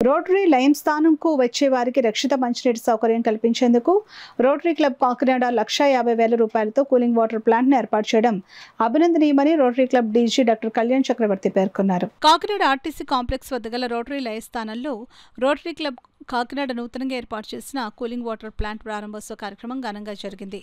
Rotary lime స్థానంకు వచ్చే వారికి రక్షిత మంచినీటి సౌకర్యం కల్పించేందుకు రోటరీ క్లబ్ కాకినాడ 1,50,000 రూపాయలతో కూలింగ్ వాటర్ ప్లాంట్ ను ఏర్పాటు చేయడం అభినందనీయమని rotary club DG doctor Kalyan Chakravarthi పేర్కొన్నారు. కాకినాడ ఆర్టీసీ కాంప్లెక్స్ వద్ద గల రోటరీ లైమ్ స్థానంలో రోటరీ క్లబ్ కాకినాడ నూతనంగా ఏర్పాటు చేసిన కూలింగ్ వాటర్ ప్లాంట్ ప్రారంభోత్సవ కార్యక్రమం ఘనంగా జరిగింది.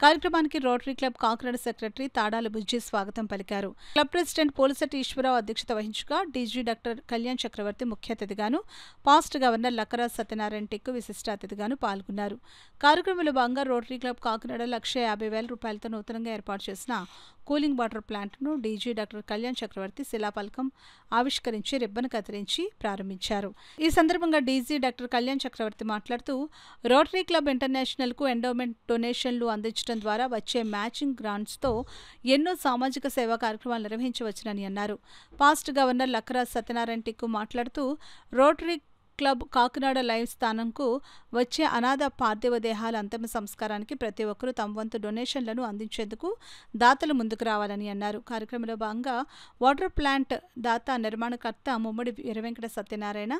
కార్యక్రమానికి rotary club Kakinada secretary Tadala Bujji స్వాగతం పలికారు. క్లబ్ ప్రెసిడెంట్ పోలిశెట్టి ఈశ్వరరావు అధ్యక్షత వహించగా డీజీ డాక్టర్ కళ్యాణ్ చక్రవర్తి ముఖ్య అతిథిగాను, పాస్ట్ గవర్నర్ లక్కరాజ్ సత్యనారాయణ టిక్కు విశిష్ట అతిథిగాను పాల్గొన్నారు. కార్యక్రమంలో భాగంగా రోటరీ క్లబ్ కాకినాడ 1,50,000 రూపాయలతో నూతనంగా ఏర్పాటు చేసిన కూలింగ్ వాటర్ ప్లాంట్ను డీజీ డాక్టర్ కళ్యాణ్ చక్రవర్తి శిలాఫలకం ఆవిష్కరించి రిబ్బన్ కత్తిరించి ప్రారంభించారు. ఈ సందర్భంగా డీజీ డాక్టర్ కళ్యాణ్ చక్రవర్తి మాట్లాడుతూ రోటరీ క్లబ్ ఇంటర్నేషనల్ కు ఎండోమెంట్ డొనేషన్లు అందించడం ద్వారా వచ్చే మ్యాచింగ్ గ్రాంట్స్తో ఎన్నో సామాజిక సేవా కార్యక్రమాలు నిర్వహించవచ్చునని అన్నారు. పాస్ట్ గవర్నర్ లక్కరాజ్ సత్యనారాయణ టిక్కు మాట్లాడుతూ రోటరీ క్లబ్ కాకినాడ లైవ్ స్థానంకు వచ్చే అనాథ పార్థివ దేహాల అంతిమ సంస్కారానికి ప్రతి ఒక్కరూ తమ వంతు డొనేషన్లను అందించేందుకు దాతలు ముందుకు రావాలని అన్నారు. కార్యక్రమంలో భాగంగా వాటర్ ప్లాంట్ దాత నిర్మాణకర్త ముమ్మడి వీరవెంకట సత్యనారాయణ,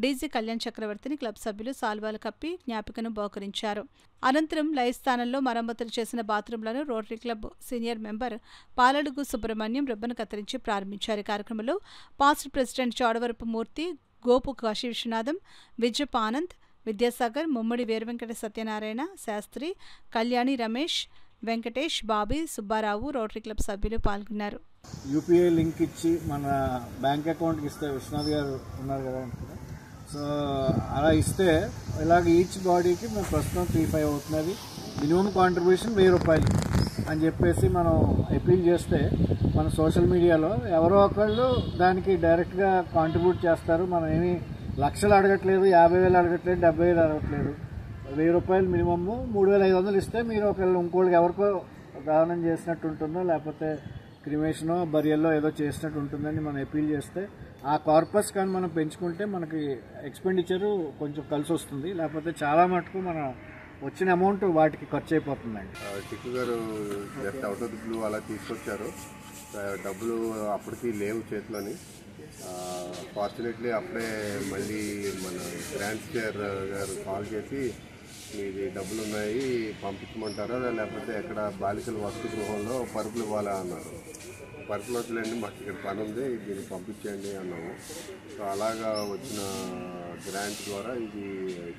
డీజీ కళ్యాణ్ చక్రవర్తిని క్లబ్ సభ్యులు సాల్వాలు కప్పి జ్ఞాపికను బహుకరించారు. అనంతరం లైవ్ స్థానంలో మరమ్మతులు చేసిన బాత్రూంలను rotary club senior member Paladugu Subrahmanyam ribbon కత్తిరించి ప్రారంభించారు. ఈ కార్యక్రమంలో పాస్ట్ ప్రెసిడెంట్ చోడవరపు మూర్తి, గోపు కాశీ విశ్వనాథం, విజయప్ Anand, Vidyasagar, Mummadi Veeravenkata Satyanarayana Sastry, Kalyani Ramesh, Venkatesh, Bobby, Subbarao, rotary club సభ్యులు పాల్గొన్నారు. యూపీఐ లింక్ ఇచ్చి మన బ్యాంక్ అకౌంట్కి ఇస్తే విశ్వనాథ్ గారు ఉన్నారు కదా, సో అలా ఇస్తే ఇలాగ ఈచ్ బాడీకి మేము ప్రస్తుతం 3,500 అవుతున్నది. మినిమం కాంట్రిబ్యూషన్ 1,000 రూపాయలు అని చెప్పేసి మనం అపీల్ చేస్తే మన సోషల్ మీడియాలో ఎవరో ఒకళ్ళు దానికి డైరెక్ట్గా కాంట్రిబ్యూట్ చేస్తారు. మనం ఏమి లక్షలు అడగట్లేదు, 50,000 అడగట్లేదు, 70,000 అడగట్లేదు. 1,000 రూపాయలు మినిమమ్ 3,500 ఇస్తే మీరు ఒకళ్ళు ఇంకోళ్ళకి ఎవరికో దానం చేసినట్టు ఉంటుందో, లేకపోతే క్రిమేషనో బరియల్లో ఏదో చేసినట్టు ఉంటుందని మనం అపీల్ చేస్తే ఆ కార్పస్ కానీ మనం పెంచుకుంటే మనకి ఎక్స్పెండిచరు కొంచెం కలిసి వస్తుంది. లేకపోతే చాలా మటుకు మన వచ్చిన అమౌంట్ వాటికి ఖర్చు అయిపోతుందండి. టిక్కు గారు just out of the blue అలా తీసుకొచ్చారు. డబ్బులు అప్పటికి లేవు చేతిలోని. ఫార్చునేట్లీ అప్పుడే మళ్ళీ మన గ్రాండ్ చైర్ గారు కాల్ చేసి మీది డబ్బులు ఉన్నాయి పంపించమంటారా, లేకపోతే ఎక్కడ బాలికల వసతి గృహంలో పరుపులు ఇవ్వాలా అన్నారు. పరుపులు వద్దులేండి, మాకు ఇక్కడ పని ఉంది, దీన్ని పంపించేయండి అన్నాము. సో అలాగా వచ్చిన గ్రాంట్ ద్వారా ఇది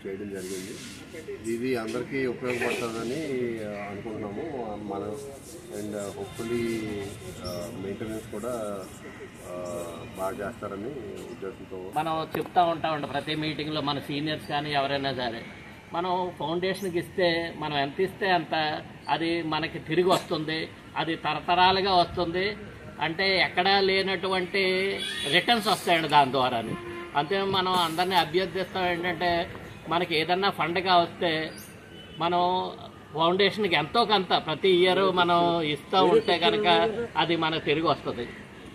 చేయడం జరిగింది. ఇది అందరికీ ఉపయోగపడుతుందని అనుకుంటున్నాము మనం. అండ్ హోప్ఫుల్లీ మెయింటెనెన్స్ కూడా బాగా చేస్తారని ఉద్దేశంతో మనం చెప్తూ ఉంటామండి ప్రతి మీటింగ్లో. మన సీనియర్స్ కానీ ఎవరైనా సరే మనం ఫౌండేషన్కి ఇస్తే మనం ఎంత ఇస్తే అంత అది మనకి తిరిగి వస్తుంది, అది తరతరాలుగా వస్తుంది. అంటే ఎక్కడా లేనటువంటి రిటర్న్స్ వస్తాయండి దాని ద్వారా. అంతే మనం అందరినీ అభ్యర్థిస్తాం ఏంటంటే మనకి ఏదన్నా ఫండ్గా వస్తే మనం ఫౌండేషన్కి ఎంతో కొంత ప్రతి ఇయర్ మనం ఇస్తూ ఉంటే కనుక అది మనకు తిరిగి వస్తుంది.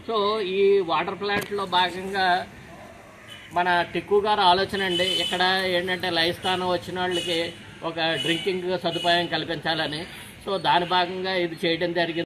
సో ఈ వాటర్ ప్లాంట్లో భాగంగా మన టిక్కు గారు ఆలోచన అండి, ఇక్కడ ఏంటంటే లైవ్ స్థానం వచ్చిన వాళ్ళకి ఒక డ్రింకింగ్ సదుపాయం కల్పించాలని. సో దాని భాగంగా ఇది చేయడం జరిగింది.